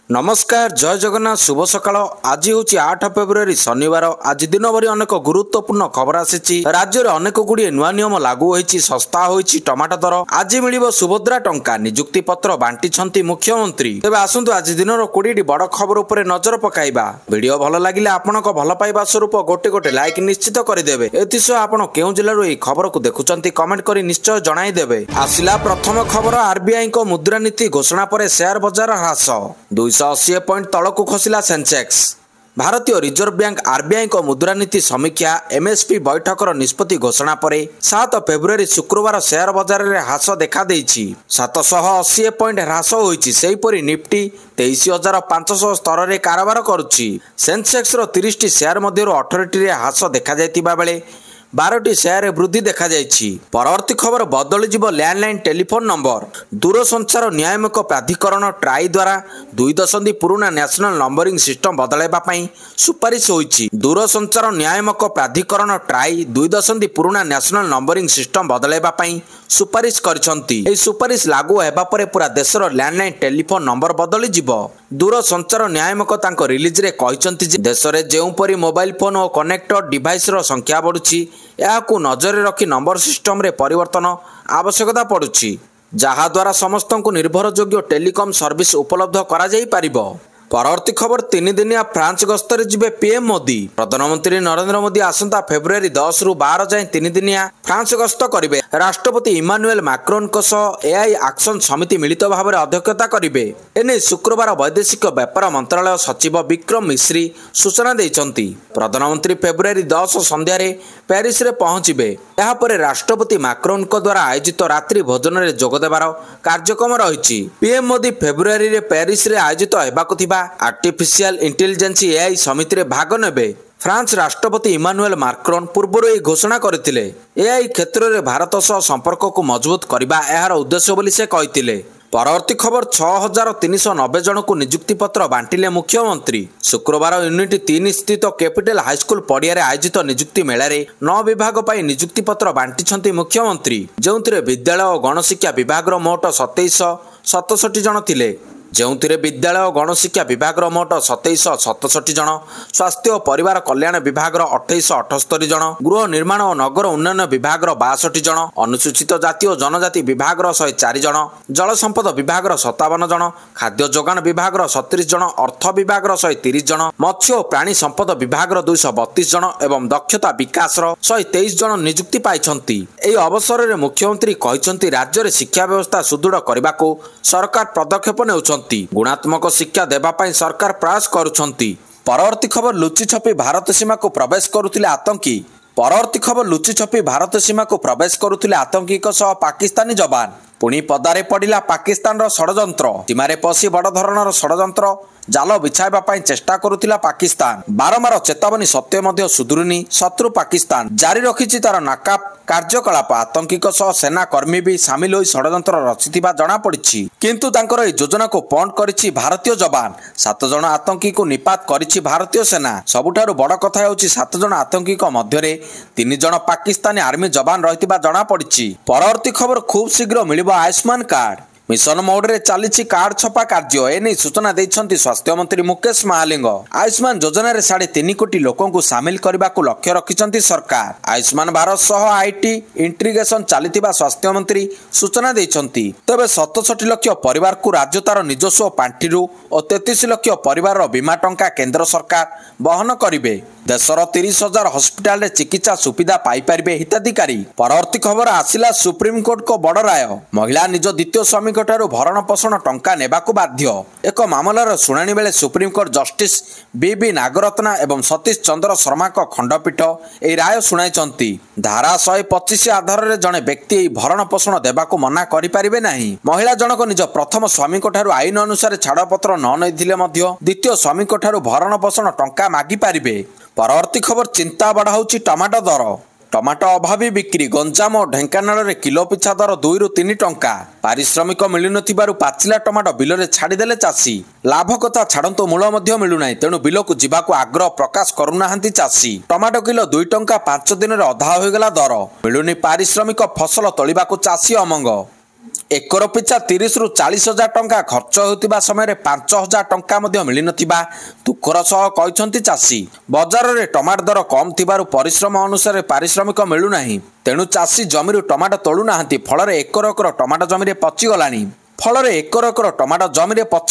नमस्कार जय जगन्नाथ शुभ सकाळ। आज हूँ 8 फेब्रुआरी शनिवार। आज दिन भरी अनेक गुरुत्वपूर्ण खबर आसी। राज्य में अनेक गुड़िए नुआ नियम लागू होती, सस्ता होती टमाटो दर। आज मिलिबो सुभद्रा टंका, निजुक्ति पत्र बांटी मुख्यमंत्री। तेबे आसंतु आज दिन 20टी बड़ खबर उपर नजर पकाइबा। वीडियो भल लगिले आपनक भल पाइबा स्वरूप गोटे गोटे लाइक निश्चित करदेवे। एथिसह आपण केउ जिल्लारू एई खबर को देखुचंती कमेंट करी निश्चय जणाई देबे। आसिला प्रथम खबर, आरबीआई को मुद्रानीति घोषणा पर शेयर बाजार ह्रास 280 पॉइंट तलकू खसिला सेंसेक्स। भारतीय रिजर्व बैंक आरबीआई को मुद्रानीति समीक्षा एमएसपी बैठकर निष्पत्ति घोषणा पर 7 फेब्रुआरी शुक्रवार शेयर बाजार में ह्रास देखा 780 पॉइंट ह्रास होईछि। सेहीपरि निफ्टी 23,500 स्तर में कारोबार करुछि। सेंसेक्स 30टी शेयर मध्य 18टी ह्रास देखा जायतिबा बेले 12टी शेयर वृद्धि देखा जायछि। परवर्ती खबर, बदली जीव लैंडलाइन टेलीफोन नंबर। दूरसंचार नियामक प्राधिकरण ट्राई द्वारा 2 दशंधि पुराना नेशनल नंबरिंग सिस्टम बदलाइबा पई सुपारिश होईछि। दूरसंचार नियामक प्राधिकरण ट्राई 2 दशंधि पुराना नेशनल नंबरिंग सिस्टम बदलाइबा पई सुपारिश करछंती। एई सुपारिश लागू हेबा परे पूरा देशर लैंडलाइन टेलीफोन नंबर बदली जीव। दूरसंचार नियामक तांको रिलीज रे कहिसंती जे देश रे जेउपरि मोबाइल फोन और कनेक्टेड डिवाइस रो संख्या बढ़ुछि, याकू नजर रखी नंबर सिस्टम रे परिवर्तन आवश्यकता पड़ुछि, जहा द्वारा समस्त को निर्भरयोग्य टेलीकॉम सर्विस उपलब्ध करा जाई पारिबो। परवर्ती खबर, 3 दिनिया फ्रांस गस्तर जिबे पीएम मोदी। प्रधानमंत्री नरेंद्र मोदी आसंता फेब्रुआरी 10 रु 12 जाए 3 दिनिया फ्रांस गस्त करिवे। राष्ट्रपति इमानुएल मैक्रोन को सह एआई एक्शन समिति मिलित भाव में अध्यक्षता करिवे। एने शुक्रवार वैदेशिक व्यापार मंत्रालय सचिव विक्रम मिश्री सूचना दैछंती। प्रधानमंत्री फेब्रुआरी 10 संध्या रे पेरिस रे पहुंचिबे। यहा परे राष्ट्रपति मैक्रोन को द्वारा आयोजित रात्रि भोजन रे जोग देबार कार्यक्रम रहिछि। पीएम मोदी फेब्रुआरी रे पेरिस रे आयोजित हेबाकु थिबा आर्टिफिशियल इंटेलिजेंस एआई समिति रे भाग नेबे। फ्रांस राष्ट्रपति इमानुएल मैक्रोन पूर्व यह घोषणा करथिले। एआई क्षेत्र में भारत सह संपर्क को मजबूत करबा एहार उद्देश्य बोली से कहिथिले। परवर्ती खबर, 6,390 जन को निजुक्ति पत्र बांटिले मुख्यमंत्री। शुक्रवार यूनिट 3 स्थित कैपिटल हाईस्कूल पड़िया रे आयोजित निजुक्ति मेला रे 9 विभाग पर निजुक्ति पत्र बांटी मुख्यमंत्री, जो विद्यालय और गणशिक्षा विभाग मोट 2767 जन थिले। जो विद्यालय और गणशिक्षा विभाग मोट 2767 जन, स्वास्थ्य और परिवार कल्याण विभाग 2878 जन, गृह निर्माण और नगर उन्नयन विभाग 62 जन, अनुसूचित जाति और जनजाति विभाग 104 जन, जल संपद विभाग 57 जन, खाद्य जोगान विभाग 37 जन, अर्थ विभाग 130 जन, मत्स्य और प्राणी संपद विभाग 232 जन एवं दक्षता विकास 123 जन निजुक्ति पाइछंती। एही अवसर में मुख्यमंत्री कहिसंती राज्य में शिक्षा व्यवस्था सुदृढ़ करने को सरकार पदक्षेप नेउछंती। गुणात्मक शिक्षा देबा पई सरकार प्रयास करुछंती। परवर्ती खबर, लुचि छपी भारत सीमा को प्रवेश करुथिले आतंकी। परवर्ती खबर, लुचि छपी भारत सीमा को प्रवेश करुथिले आतंकी को सह पाकिस्तानी जवान। पुणी पदारे पड़िला पाकिस्तान षड्यंत्र। सीमारे पशि बड़ धरणर षड्यंत्र जाल बिछाइबा पई चेष्टा करुथिला पाकिस्तान। बारंबार चेतावनी सत्वे मध्य सुधुरुनी शत्रु पाकिस्तान जारी रखिछि तार नाकाप कार्यकलाप। आतंकी सह सेना कर्मी भी सामिल होई षड्यंत्र रचिथिबा जणा पड़िछि, किंतु तांकर एई योजना को पॉइंट करिछि भारतीय जवान। 7 जण आतंकी को निपात करिछि भारतीय सेना। सबुठारु बड़ कथा हेउछि 7 जण आतंकी मध्यरे 3 जण पाकिस्तानी आर्मी जवान रहिथिबा जणा पड़िछि। परवर्ती खबर, खूब शीघ्र मिलिबो आयुष्मान कार्ड। मिशन मोड रे चली कार्ड छपा कार्य। एने सूचना देइछंती स्वास्थ्य मंत्री मुकेश महालिंग। आयुष्मान योजना रे 3.5 कोटी लोकों को सामिल करबा को लक्ष्य रखिछंती सरकार। आयुष्मान भारत सह आईटी इंटीग्रेशन चलीथिबा स्वास्थ्य मंत्री सूचना देइछंती। तबे 67 लाख परिवार को राज्य तार निजस्व पांठिरु और 33 लाख परिवार बीमा टंका केंद्र सरकार वहन करिवे। देशर 30,000 हॉस्पिटल रे चिकित्सा सुविधा पाई परिबे हिताधिकारी। परवर्ती खबर, आसिला सुप्रीम कोर्ट को बड़ राय। महिला निज द्वितीय स्वामी ठारू भरण पोषण टंका नेबाकू बाध्य। एक मामलार शुणाणी बेले supreme court justice B Nagarathna एवं सतीश चंद्र शर्मा को खंडपीठ ए राय शुणाइछंती। धारा 125 आधार रे जणे व्यक्ति भरण पोषण देबाकू मना करि परिबे नाही। महिला जनक निज प्रथम स्वामी ठारू आईन अनुसार छाड़पत्र न नैथिले मध्य द्वितीय स्वामी ठारू भरण पोषण टंका मागी पारिबे। परवर्ती खबर, चिंता बढ़ाउछि टमाटो दर। टमाटो अभावी बिक्री। गंजाम और ढेंकानाल रे किलो पिछा दर 2 रु 3 टंका। पारिश्रमिक मिलुनथिबारु पाचिला टमाटो बिल रे छाड़ीदेले चाषी। लाभ कथा छाड़ंतु मूल मध्य मिलुनाई, तेणु बिल को जीवाकू आग्रह प्रकाश करुनाहांती चाषी। टमाटो किलो 2 टंका 5 दिन रे अधा होइगला दर। मिलुनी पारिश्रमिक फसल तोलिबाकू चाषी अमंग। एकर पिछा 30 ରୁ 40 हजार टंका खर्च होतिबा समय 5 हजार टंका मध्य मिली नथिबा दुखर सह कहछंती चासी। बाजार रे टमाटर दर कम थिबारु परिश्रम अनुसार पारिश्रमिक मिलु नाही, तेणु चासी जमीरु टमाटर तोलु नाहंती। फଳରେ एकर एकर टमाटर जमीरे पचि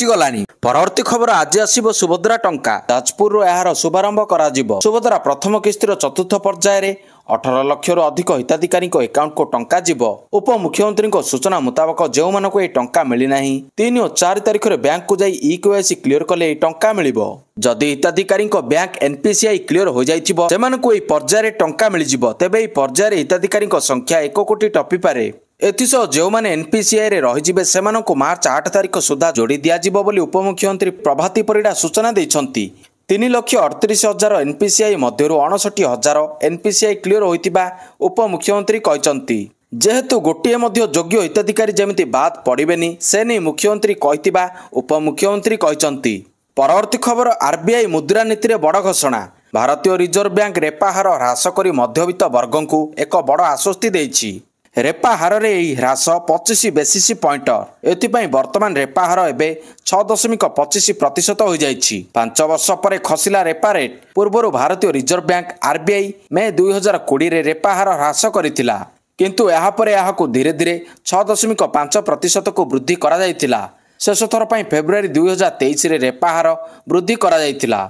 गलानी। परवर्ती खबर आज आसीबो सुभद्रा टंका। जाजपुर एहार शुभारंभ करा जिवो। सुभद्रा प्रथम किस्तिर चतुर्थ पर्याय रे 18 लाख रु अधिक हिताधिकारी अकाउंट को टंका जीवो। उपमुख्यमंत्री सूचना मुताबक जो मानक ए टंका मिली नाही 3 और 4 तारिख रे बैंक को जाई ईकेवाईसी क्लियर कले ए टंका मिलिबो। जदि हिताधिकारी बैंक एनपीसीआई क्लियर हो जाइथिबो सेमानकु ए पर्याय रे टंका मिलि जिवो। तेबे ए पर्याय रे हिताधिकारी संख्या 1 कोटी टपी पारे। एथिसह जो माने एनपीसीआई रे रहिजिबे सेमानकु मार्च 8 तारिख सुधा जोड़ी दिया जिवो बोली उपमुख्यमंत्री प्रभाती परिडा सूचना दैछंती। 3,38,000 एनपीसीआई मध्यरु 59,000 एनपीसीआई क्लियर होइतिबा उपमुख्यमंत्री कहचंती। जेहेतु गोटिए मध्य योग्य हिताधिकारी जेमिति बाद पड़िबेनी से नै मुख्यमंत्री कहितिबा उपमुख्यमंत्री कहचंती। परवर्ती खबर आरबीआई मुद्रा नीति रे बड़ घोषणा। भारतीय रिजर्व बैंक रेपा हार ह्रास करी मध्यवित्त वर्गंकु एक बड़ आश्वस्ति देइछि। रेपा हार रे ह्रास 25 बेसिस पॉइंट। एथिपाई वर्तमान रेपा हार एबे 6.25% हो जाइछि। 5 वर्ष पर खसिला रेपा रेट। पूर्वरु भारतीय रिजर्व बैंक आरबीआई मे 2020 रे रेपा हार ह्रास करिथिला, किंतु एहा परे एहाकु धीरे धीरे 6.5% को वृद्धि करा जाइथिला। शेष थर पई फेब्रुआरी 2023 रे रेपा हार वृद्धि करा जाइथिला।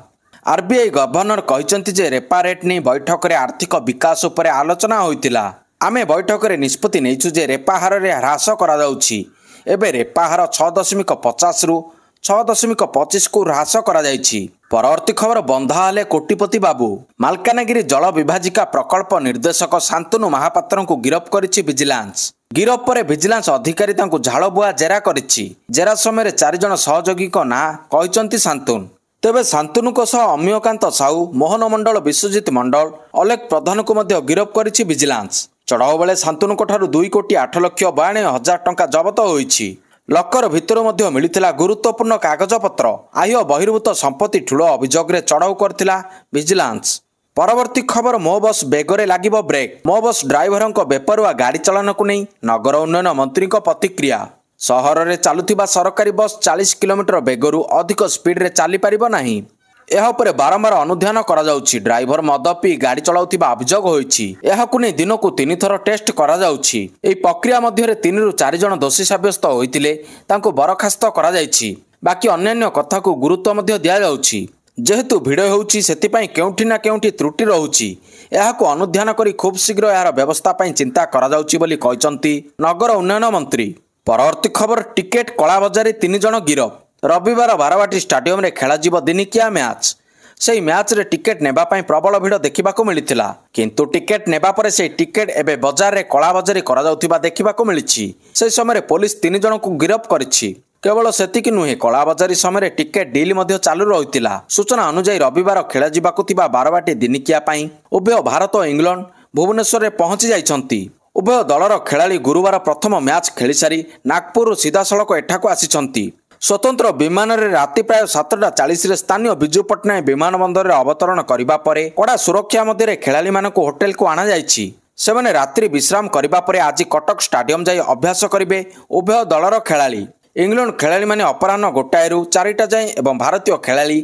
आरबीआई गवर्नर कहिसंती जे रेपा रेट नै बैठक रे आर्थिक विकास उपरे आलोचना होइतिला। आमे बैठक रे निष्पत्ति नेइछु जे रेपा हार रे ह्रास करा जाउछि। एबे रेपा हार 6.50 रु 6.25 को ह्रास करा जाइछि। परवर्ती खबर बंधा हेले कोटिपति बाबू। मालकानगिरी जल विभाजिका प्रकल्प निर्देशक शांतनु महापात्र को गिरफ करिछि विजिलेंस। गिरफ पर विजिलेंस अधिकारी तांको झाड़बुआ जेरा करिछि। जेरा समय 4 जण सहयोगी को ना कहिसंती शांतनु। तेबे शांतनु को सह अम्यकांत साहू, मोहन मंडल, विश्वजित मंडल, अलेख प्रधान को मध्य गिरफ करिछि विजिलेंस। चढ़ाऊ बेले शांतनु को ठारू 2,98,92,000 टंका जबत होइछि। लकर भितर मध्य मिलिथिला गुरुत्वपूर्ण कागजपत्र। आय बहिर्भूत संपत्ति ठुलो अभियोग रे चढ़ाऊ करथिला विजिलेंस। परवर्ती खबर मो बस बेगरे लागिबो ब्रेक। मो बस ड्राइवरन को बेपरुआ गाड़ी चालन को नहीं नगर उन्नयन मंत्री को प्रतिक्रिया। सहर रे चालुथिबा सरकारी बस 40 किलोमीटर बेगरु अधिक स्पीड रे चली परिबो नाही। एहा उपरे बारंबार अनुध्यान करा जाउछि। ड्राइवर मद पी गाड़ी चलाउथिबा अभियोग होइछि। एहाकु नै दिनकु 3 थर टेस्ट करा जाउछि। एई प्रक्रिया मध्य रे 3 रु 4 जण दोषी साब्यस्त होइतिले तांको बरखास्त करा जाइछि। बाकी अन्यान्य कथा को गुरुत्व मध्य दिया जाउछि। जेहेतु भिड़ होउछि सेति केउठी ना केउठी त्रुटि रहुछि। एहाकु अनुध्यान करी खूब शीघ्र एहार व्यवस्था पई चिंता करा जाउछि बोली कहचंती नगर उन्नयन मंत्री। परवर्ती खबर टिकेट कला बजारी 3 जण गिरफ। रविवार बारवाटी स्टाडियम रे खेला जीव दिनिकिया मैच। सेई मैच रे टिकेट नेबा पई प्रबल भिड़ देखिबाको मिलिथिला, किंतु टिकेट नेबा परे सेई टिकेट एबे बाजार रे कला बजारी करा जाउथिबा देखिबाको मिलिछि। सेई समय पुलिस 3 जण को गिरफ करिछि। केवल सेतिकी नुहे कला बजारी समय टिकेट डील मध्य चालू रहितिला। सूचना अनुसार रविवार खेला जीवाको थिबा बारवाटी दिनिकिया पई उभय भारत और इंग्लैंड भुवनेश्वर रे पहुंची जाइछंती। उभय दलर खेलाड़ी गुरुवार प्रथम मैच खेली सारी नागपुर सीधासलख एठाको आसिछंती। स्वतंत्र विमान रे राति प्राय 7:40 रे स्थानीय बिजू पट्टनायक विमान बंदर रे अवतरण करिबा परे कड़ा सुरक्षा मध्य खेलाड़ी मानक होटेल को आना जाइछि। सेमाने रात्रि विश्राम करिबा परे आज कटक स्टाडियम जाई अभ्यास करिवे उभय दलर खेलाड़ी। इंग्लैंड खेलाड़ी माने अपराह्न 1 रु 4 जाए एवं भारतीय खेलाड़ी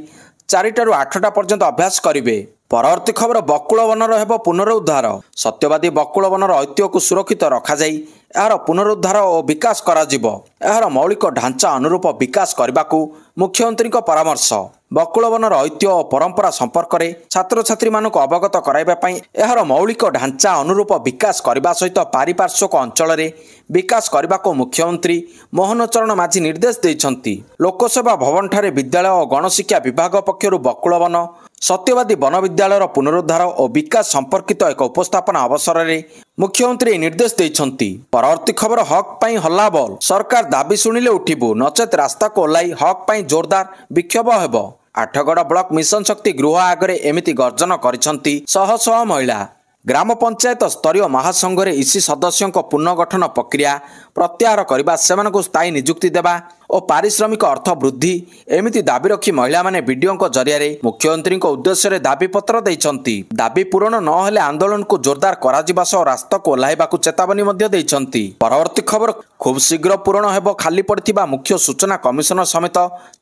4 रु 8 पर्यंत अभ्यास करिवे। परवर्ती खबर बकुल वनर हेब पुनरुद्धार। सत्यवादी बकुल वनर ऐतिह्य को सुरक्षित रखा जाई एहार पुनरुद्धार और विकास करा जिवो। एहार मौलिक ढांचा अनुरूप विकास करबाकू मुख्यमंत्री को परामर्श। बकुल वनर ऐतिह्य और परंपरा संपर्क में छात्र छात्री मानक अवगत कराइबा पई एहार मौलिक ढांचा अनुरूप विकास करबा सहित पारिपार्श्विक अंचल रे विकास करबाकू मुख्यमंत्री मोहन चरण माझी निर्देश दैछंती। लोकसेवा भवन ठारे विद्यालय और गणशिक्षा विभाग पक्षरु बकुल वन सत्यवादी वन विद्यालय पुनरुद्धार और विकास संपर्कित एक उपस्थापना अवसर में मुख्यमंत्री निर्देश देइछंती। परवर्ती खबर हक पाई हल्ला बोल। सरकार दाबी शुणिले उठिबु नचेत रास्ता को ओह्लाई हक पाई जोरदार विक्षोभ हेब। आठगड़ ब्लॉक मिशन शक्ति गृह आगरे एमिति गर्जन करिसंती शह शह महिला। ग्राम पंचायत स्तरीय महासंघ रे इसी सदस्यों पुनर्गठन प्रक्रिया प्रत्याहार करबा, सेमानकु स्थायी नियुक्ति देबा ଓ ପାରିଶ୍ରମିକ ଅର୍ଥ ବୃଦ୍ଧି ଏମିତି ଦାବି ରଖି ମହିଳାମାନେ ଭିଡିଓଙ୍କ ଜରିଆରେ ମୁଖ୍ୟମନ୍ତ୍ରୀଙ୍କ ଉଦ୍ଦେଶ୍ୟରେ ଦାବିପତ୍ର ଦେଇଛନ୍ତି। ଦାବି ପୂରଣ ନହେଲେ ଆନ୍ଦୋଳନକୁ ଜୋରଦାର କରାଯିବା ସହ ରାସ୍ତାକୁ ଓହ୍ଲାଇବାକୁ ଚେତାବନୀ ମଧ୍ୟ ଦେଇଛନ୍ତି। ପରବର୍ତ୍ତୀ ଖବର, ଖୁବ୍ ଶୀଘ୍ର ପୂରଣ ହେବ ଖାଲି ପଡ଼ିଥିବା ମୁଖ୍ୟ ସୂଚନା କମିଶନର ସମେତ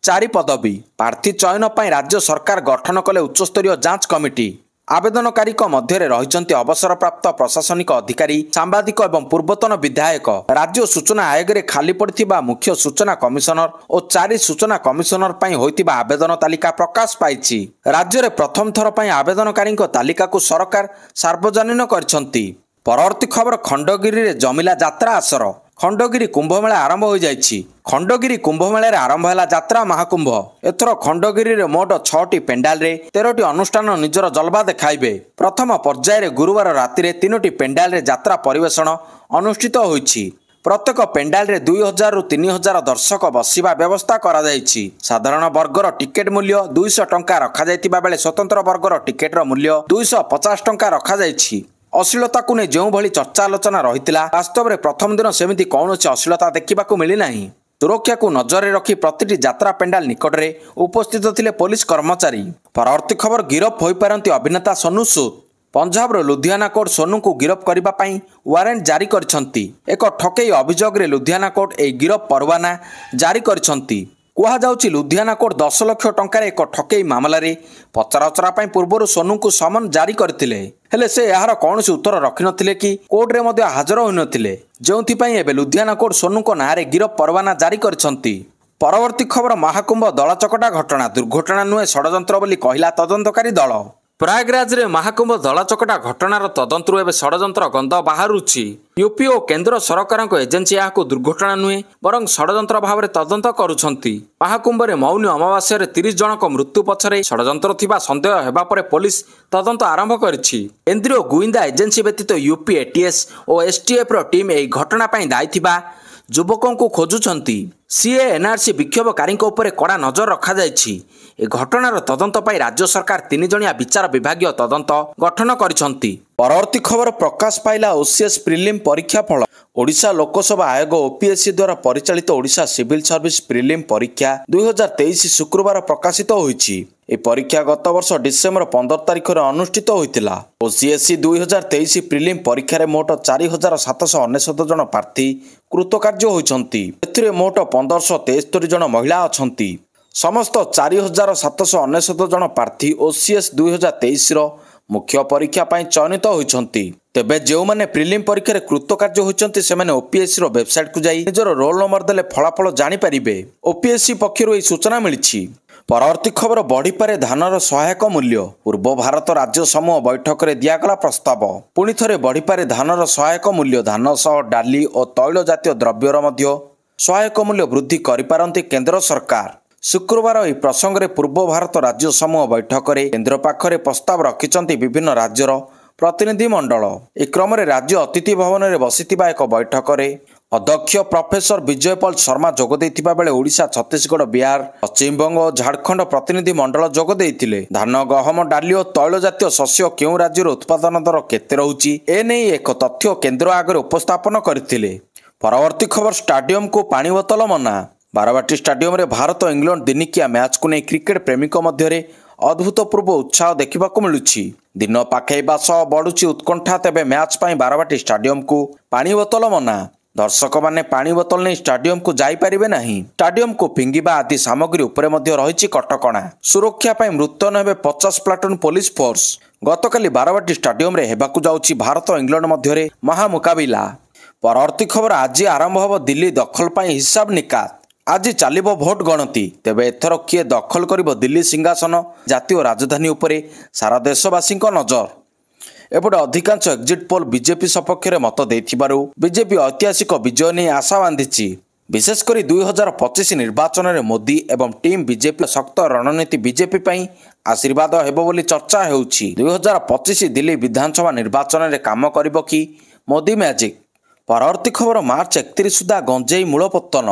4 ପଦବୀ। ପ୍ରାର୍ଥୀ ଚୟନ ପାଇଁ ରାଜ୍ୟ ସରକାର ଗଠନ କଲେ ଉଚ୍ଚସ୍ତରୀୟ ଯାଞ୍ଚ କମିଟି। ଆବେଦନକାରୀଙ୍କ ମଧ୍ୟରେ ରହିଛନ୍ତି ଅବସରପ୍ରାପ୍ତ ପ୍ରଶାସନିକ ଅଧିକାରୀ, ସାମ୍ବାଦିକ ଏବଂ ପୂର୍ବତନ ବିଧାୟକ। ରାଜ୍ୟ ସୂଚନା ଆୟୋଗରେ ଖାଲି ପଡ଼ିଥିବା ମୁଖ୍ୟ ସୂଚନା କମିଶନର ଓ 4 ସୂଚନା କମିଶନର ପାଇଁ ହୋଇଥିବା ଆବେଦନ ତାଲିକା ପ୍ରକାଶ ପାଇଛି। ରାଜ୍ୟରେ ପ୍ରଥମ ଥର ପାଇଁ ଆବେଦନକାରୀଙ୍କ ତାଲିକାକୁ ସରକାର ସାର୍ବଜନୀନ କରିଛନ୍ତି। ପରବର୍ତ୍ତୀ ଖବର, ଖଣ୍ଡଗିରିରେ ଜମିଲା ଯାତ୍ରା ଆସର। ଖଣ୍ଡଗିରି କୁମ୍ଭମେଳା ଆରମ୍ଭ ହୋଇଯାଇଛି। ଖଣ୍ଡଗିରି କୁମ୍ଭମେଳାରେ ଆରମ୍ଭ ହେଲା ଯାତ୍ରା ମହାକୁମ୍ଭ। ଏଥର ଖଣ୍ଡଗିରିରେ ମୋଟ 6ଟି ପେଣ୍ଡାଲରେ 13ଟି ଅନୁଷ୍ଠାନ ନିଜର ଜଲବା ଦେଖାଇବେ। ପ୍ରଥମ ପର୍ଯ୍ୟାୟରେ ଗୁରୁବାର ରାତିରେ 3ଟି ପେଣ୍ଡାଲରେ ଯାତ୍ରା ପରିବେଷଣ ଅନୁଷ୍ଠିତ ହୋଇଛି। ପ୍ରତ୍ୟେକ ପେଣ୍ଡାଲରେ 2000ରୁ 3000 ଦର୍ଶକ ବସିବା ବ୍ୟବସ୍ଥା କରାଯାଇଛି। ସାଧାରଣ ବର୍ଗର ଟିକେଟ ମୂଲ୍ୟ 200 ଟଙ୍କା ରଖାଯାଇଥିବା ବେଳେ ସ୍ୱତନ୍ତ୍ର ବର୍ଗର ଟିକେଟର ମୂଲ୍ୟ 250 ଟଙ୍କା ରଖାଯାଇଛି। ଅଶ୍ଳୀଳତାକୁ ନେଇ ଯେଉଁଭଳି ଚର୍ଚ୍ଚା ଆଲୋଚନା ରହିଥିଲା, ବାସ୍ତବରେ ପ୍ରଥମ ଦିନ ସେମିତି କୌଣସି ଅଶ୍ଳୀଳତା ଦେଖିବାକୁ ମିଳିନାହିଁ। ସୁରକ୍ଷାକୁ ନଜରରେ ରଖି ପ୍ରତିଟି ଯାତ୍ରା ପେଣ୍ଡାଲ ନିକଟରେ ଉପସ୍ଥିତ ଥିଲେ ପୋଲିସ କର୍ମଚାରୀ। ପରବର୍ତ୍ତୀ ଖବର, ଗିରଫ ହୋଇପାରନ୍ତି ଅଭିନେତା ସୋନୁ ସୁଦ। ପଞ୍ଜାବର ଲୁଧିଆନା କୋର୍ଟ ସୋନୁଙ୍କୁ ଗିରଫ କରିବା ପାଇଁ ୱାରେଣ୍ଟ ଜାରି କରିଛନ୍ତି। ଏକ ଠକେଇ ଅଭିଯୋଗରେ ଲୁଧିଆନା କୋର୍ଟ ଏହି ଗିରଫ ପରୱାନା ଜାରି କରିଛନ୍ତି। କୁହାଯାଉଛି ଲୁଧିଆନା କୋର୍ଟ 10 ଲକ୍ଷ ଟଙ୍କାରେ ଏକ ଠକେଇ ମାମଲାରେ ପଚରାଉଚରା ପାଇଁ ପୂର୍ବରୁ ସୋନୁଙ୍କୁ ସମନ ଜାରି କରିଥିଲେ। ହେଲେ ସେ ଏହାର କୌଣସି ଉତ୍ତର ରଖିନଥିଲେ କି କୋର୍ଟରେ ମଧ୍ୟ ହାଜର ହୋଇନଥିଲେ, ଯେଉଁଥିପାଇଁ ଏବେ ଲୁଧିଆନା କୋର୍ଟ ସୋନୁଙ୍କ ନାଁରେ ଗିରଫ ପରୱାନା ଜାରି କରିଛନ୍ତି। ପରବର୍ତ୍ତୀ ଖବର, ମହାକୁମ୍ଭ ଦଳଚକଟା ଘଟଣା ଦୁର୍ଘଟଣା ନୁହେଁ ଷଡ଼ଯନ୍ତ୍ର ବୋଲି କହିଲା ତଦନ୍ତକାରୀ ଦଳ। ପ୍ରୟାଗରାଜରେ ମହାକୁମ୍ଭ ଦଳଚକଟା ଘଟଣାର ତଦନ୍ତରୁ ଏବେ ଷଡ଼ଯନ୍ତ୍ର ଗନ୍ଧ ବାହାରୁଛି। ୟୁପି ଓ କେନ୍ଦ୍ର ସରକାରଙ୍କ ଏଜେନ୍ସି ଏହାକୁ ଦୁର୍ଘଟଣା ନୁହେଁ ବରଂ ଷଡ଼ଯନ୍ତ୍ର ଭାବରେ ତଦନ୍ତ କରୁଛନ୍ତି। ମହାକୁମ୍ଭରେ ମୌନି ଅମାବାସ୍ୟାରେ 30 ଜଣଙ୍କ ମୃତ୍ୟୁ ପଛରେ ଷଡ଼ଯନ୍ତ୍ର ଥିବା ସନ୍ଦେହ ହେବା ପରେ ପୋଲିସ ତଦନ୍ତ ଆରମ୍ଭ କରିଛି। କେନ୍ଦ୍ରୀୟ ଗୁଇନ୍ଦା ଏଜେନ୍ସି ବ୍ୟତୀତ ୟୁପି ଏଟିଏସ୍ ଓ ଏସ୍ଟିଏଫ୍ର ଟିମ୍ ଏହି ଘଟଣା ପାଇଁ ଦାୟୀ ଥିବା ଯୁବକଙ୍କୁ ଖୋଜୁଛନ୍ତି। ସିଏ ଏନ୍ଆର୍ସି ବିକ୍ଷୋଭକାରୀଙ୍କ ଉପରେ କଡ଼ା ନଜର ରଖାଯାଇଛି। ଏ ଘଟଣାର ତଦନ୍ତ ପାଇଁ ରାଜ୍ୟ ସରକାର 3 ଜଣିଆ ବିଚାର ବିଭାଗୀୟ ତଦନ୍ତ ଗଠନ କରିଛନ୍ତି। ପରବର୍ତ୍ତୀ ଖବର, ପ୍ରକାଶ ପାଇଲା ଓସିଏସ୍ ପ୍ରିଲିମ୍ ପରୀକ୍ଷା ଫଳ। ଓଡ଼ିଶା ଲୋକସେବା ଆୟୋଗ ଓପିଏସ୍ସି ଦ୍ୱାରା ପରିଚାଳିତ ଓଡ଼ିଶା ସିଭିଲ୍ ସର୍ଭିସ୍ ପ୍ରିଲିମ୍ ପରୀକ୍ଷା 2023 ଶୁକ୍ରବାର ପ୍ରକାଶିତ ହୋଇଛି। ଏହି ପରୀକ୍ଷା ଗତ ବର୍ଷ ଡିସେମ୍ବର 15 ତାରିଖରେ ଅନୁଷ୍ଠିତ ହୋଇଥିଲା। ଓସିଏସ୍ସି 2023 ପ୍ରିଲିମ୍ ପରୀକ୍ଷାରେ ମୋଟ 4799 ଜଣ ପ୍ରାର୍ଥୀ କୃତକାର୍ଯ୍ୟ ହୋଇଛନ୍ତି। ଏଥିରେ ମୋଟ 1573 ଜଣ ମହିଳା ଅଛନ୍ତି। ସମସ୍ତ 4799 ଜଣ ପ୍ରାର୍ଥୀ ଓସିଏସ୍ 2023ର ମୁଖ୍ୟ ପରୀକ୍ଷା ପାଇଁ ଚୟନିତ ହୋଇଛନ୍ତି। ତେବେ ଯେଉଁମାନେ ପ୍ରିଲିମ୍ ପରୀକ୍ଷାରେ କୃତକାର୍ଯ୍ୟ ହୋଇଛନ୍ତି ସେମାନେ ଓପିଏସ୍ସିର ୱେବସାଇଟ୍କୁ ଯାଇ ନିଜର ରୋଲ୍ ନମ୍ବର ଦେଲେ ଫଳାଫଳ ଜାଣିପାରିବେ। ଓପିଏସ୍ସି ପକ୍ଷରୁ ଏହି ସୂଚନା ମିଳିଛି। ପରବର୍ତ୍ତୀ ଖବର, ବଢ଼ିପାରେ ଧାନର ସହାୟକ ମୂଲ୍ୟ। ପୂର୍ବ ଭାରତ ରାଜ୍ୟ ସମୂହ ବୈଠକରେ ଦିଆଗଲା ପ୍ରସ୍ତାବ। ପୁଣି ଥରେ ବଢ଼ିପାରେ ଧାନର ସହାୟକ ମୂଲ୍ୟ। ଧାନ ସହ ଡାଲି ଓ ତୈଳ ଜାତୀୟ ଦ୍ରବ୍ୟର ମଧ୍ୟ ସହାୟକ ମୂଲ୍ୟ ବୃଦ୍ଧି କରିପାରନ୍ତି କେନ୍ଦ୍ର ସରକାର। ଶୁକ୍ରବାର ଏହି ପ୍ରସଙ୍ଗରେ ପୂର୍ବ ଭାରତ ରାଜ୍ୟ ସମୂହ ବୈଠକରେ କେନ୍ଦ୍ର ପାଖରେ ପ୍ରସ୍ତାବ ରଖିଛନ୍ତି ବିଭିନ୍ନ ରାଜ୍ୟର ପ୍ରତିନିଧି ମଣ୍ଡଳ। ଏ କ୍ରମରେ ରାଜ୍ୟ ଅତିଥି ଭବନରେ ବସିଥିବା ଏକ ବୈଠକରେ ଅଧ୍ୟକ୍ଷ ପ୍ରଫେସର ବିଜୟପାଲ ଶର୍ମା ଯୋଗ ଦେଇଥିବା ବେଳେ ଓଡ଼ିଶା, ଛତିଶଗଡ଼, ବିହାର, ପଶ୍ଚିମବଙ୍ଗ ଓ ଝାଡ଼ଖଣ୍ଡ ପ୍ରତିନିଧି ମଣ୍ଡଳ ଯୋଗ ଦେଇଥିଲେ। ଧାନ, ଗହମ, ଡାଲି ଓ ତୈଳ ଜାତୀୟ ଶସ୍ୟ କେଉଁ ରାଜ୍ୟର ଉତ୍ପାଦନ ଦର କେତେ ରହୁଛି ଏନେଇ ଏକ ତଥ୍ୟ କେନ୍ଦ୍ର ଆଗରେ ଉପସ୍ଥାପନ କରିଥିଲେ। ପରବର୍ତ୍ତୀ ଖବର, ଷ୍ଟାଡିୟମକୁ ପାଣି ବୋତଲ ମନା। ବାରବାଟୀ ଷ୍ଟାଡିୟମରେ ଭାରତ ଇଂଲଣ୍ଡ ଦିନିକିଆ ମ୍ୟାଚ୍କୁ ନେଇ କ୍ରିକେଟ ପ୍ରେମୀଙ୍କ ମଧ୍ୟରେ ଅଭୂତପୂର୍ବ ଉତ୍ସାହ ଦେଖିବାକୁ ମିଳୁଛି। ଦିନ ପାଖେଇବା ସହ ବଢ଼ୁଛି ଉତ୍କଣ୍ଠା। ତେବେ ମ୍ୟାଚ୍ ପାଇଁ ବାରବାଟୀ ଷ୍ଟାଡିୟମକୁ ପାଣି ବୋତଲ ମନା। ଦର୍ଶକମାନେ ପାଣି ବୋତଲ ନେଇ ଷ୍ଟାଡିୟମକୁ ଯାଇପାରିବେ ନାହିଁ। ଷ୍ଟାଡିୟମକୁ ଫିଙ୍ଗିବା ଆଦି ସାମଗ୍ରୀ ଉପରେ ମଧ୍ୟ ରହିଛି କଟକଣା। ସୁରକ୍ଷା ପାଇଁ ମୁତୟନ ହେବେ 50 ପ୍ଲାଟୁନ୍ ପୋଲିସ ଫୋର୍ସ। ଗତକାଲି ବାରବାଟୀ ଷ୍ଟାଡିୟମରେ ହେବାକୁ ଯାଉଛି ଭାରତ ଇଂଲଣ୍ଡ ମଧ୍ୟରେ ମହାମୁକାବିଲା। ପରବର୍ତ୍ତୀ ଖବର, ଆଜି ଆରମ୍ଭ ହେବ ଦିଲ୍ଲୀ ଦଖଲ ପାଇଁ ହିସାବ ନିକାସ। ଆଜି ଚାଲିବ ଭୋଟ ଗଣତି। ତେବେ ଏଥର କିଏ ଦଖଲ କରିବ ଦିଲ୍ଲୀ ସିଂହାସନ? ଜାତୀୟ ରାଜଧାନୀ ଉପରେ ସାରା ଦେଶବାସୀଙ୍କ ନଜର। ଏପଟେ ଅଧିକାଂଶ ଏକ୍ଜିଟ୍ ପୋଲ୍ ବିଜେପି ସପକ୍ଷରେ ମତ ଦେଇଥିବାରୁ ବିଜେପି ଐତିହାସିକ ବିଜୟ ନେଇ ଆଶା ବାନ୍ଧିଛି। ବିଶେଷ କରି 2025 ନିର୍ବାଚନରେ ମୋଦି ଏବଂ ଟିମ୍ ବିଜେପି ଶକ୍ତ ରଣନୀତି ବିଜେପି ପାଇଁ ଆଶୀର୍ବାଦ ହେବ ବୋଲି ଚର୍ଚ୍ଚା ହେଉଛି। 2025 ଦିଲ୍ଲୀ ବିଧାନସଭା ନିର୍ବାଚନରେ କାମ କରିବ କି ମୋଦି ମ୍ୟାଜିକ୍? ପରବର୍ତ୍ତୀ ଖବର, ମାର୍ଚ୍ଚ 31 ସୁଦ୍ଧା ଗଞ୍ଜେଇ ମୂଳପତନ।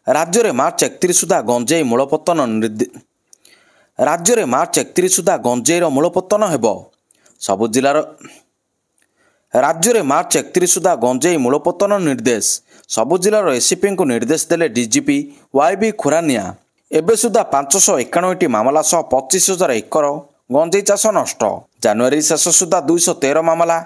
ରାଜ୍ୟରେ ମାର୍ଚ୍ଚ 31 ସୁଦ୍ଧା ଗଞ୍ଜେଇ ମୂଳପତନ ରାଜ୍ୟରେ ମାର୍ଚ୍ଚ 31 ସୁଦ୍ଧା ଗଞ୍ଜେଇର ମୂଳପତନ ହେବ। ସବୁ ଜିଲ୍ଲାର ରାଜ୍ୟରେ ମାର୍ଚ୍ଚ 31 ସୁଦ୍ଧା ଗଞ୍ଜେଇ ମୂଳୋତ୍ପାଟନ ନିର୍ଦ୍ଦେଶ। ସବୁ ଜିଲ୍ଲାର ଏସିପିଙ୍କୁ ନିର୍ଦ୍ଦେଶ ଦେଲେ ଡିଜିପି ୱାଇବି ଖୁରାନିଆ। ଏବେ ସୁଦ୍ଧା 591ଟି ମାମଲା ସହ 25,000 ଏକର ଗଞ୍ଜେଇ ଚାଷ ନଷ୍ଟ। ଜାନୁଆରୀ ଶେଷ ସୁଦ୍ଧା 213 ମାମଲା,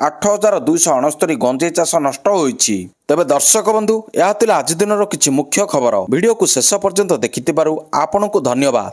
8,269 ଗଞ୍ଜେଇ ଚାଷ ନଷ୍ଟ ହୋଇଛି। ତେବେ ଦର୍ଶକ ବନ୍ଧୁ, ଏହା ଥିଲା ଆଜି ଦିନର କିଛି ମୁଖ୍ୟ ଖବର। ଭିଡ଼ିଓକୁ ଶେଷ ପର୍ଯ୍ୟନ୍ତ ଦେଖିଥିବାରୁ ଆପଣଙ୍କୁ ଧନ୍ୟବାଦ।